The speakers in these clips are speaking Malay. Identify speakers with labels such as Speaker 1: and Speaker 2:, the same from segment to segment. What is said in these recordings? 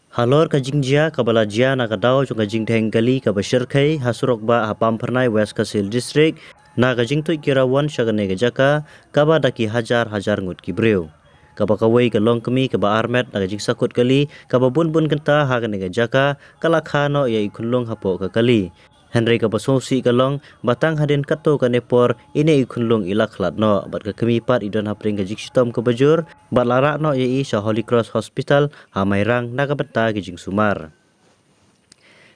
Speaker 1: Halor ka jingjia ka balajia na kadao chung ka jingtheng gali ka bashirkhai hasurok ba hapam pharnai West Kasil district na ka jingtui kirawan shagane ga jaka kaba daki hajar ngut ki breu kaba kawai ka longkami kaba armet na ka jingsakut kali kaba bun kenta hagane ga jaka kala khano ya ikunlong hapo ka kali Henry ka basosi kalong batang hadin kato ka nepor ine ikunlong ilaklat no bat ka kami pat idon hapring ka jiksitom ka bajur bat lara no ye sa Holy Cross Hospital hamairang na ka benta ki jingsumar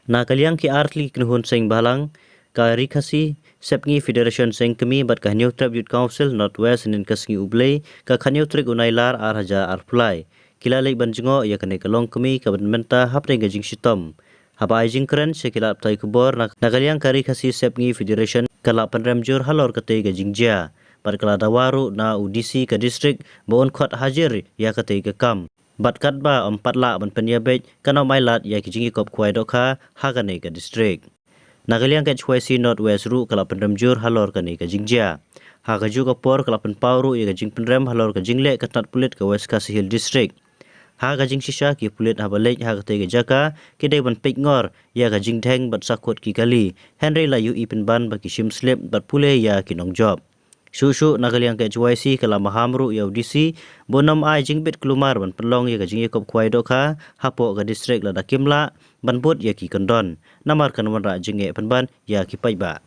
Speaker 1: na kaliang ki artli knuhun sing balang ka rikasi sepngi federation sing kami bat ka New Trap Youth Council Northwest nin kasngi ublei ka khanyo trik unailar arhaja arplai kilalai banjingo ya kane kalong kami ka benta hapring ka jingsitom haba ajing keren sekilap tai kubor nakaliang kari kasi sepngi federation kalap penremjur halor kate ga jingjia bat kala dawaru na udisi ka district bon khot hajir ya kate ga kam bat katba 4 la ban penyabej kana mailat ya kijingi kop kwai dokha hagane ka district nakaliang ka chwaisi northwest ru kalap penremjur halor kane ka jingjia haga juga por kalap penpauru ya ga jing penrem halor ka jingle ka tat pulit ka West Kasihil district haga jing sisa ki pulit habalej haga tega jaka kidai ban pek ngor ya ga jing theng bat sakut ki kali Henry la yu ipin ban baki shim slip bat pule ya kinong job susu nakaliang ke JYC kala mahamru ya udisi bonam ai jing bit kelumar ban pelong ya ga jing kop kwai dokha hapo ga district la dakimla ban bot ya ki kondon namar kan wanra jinge penban ya ki paiba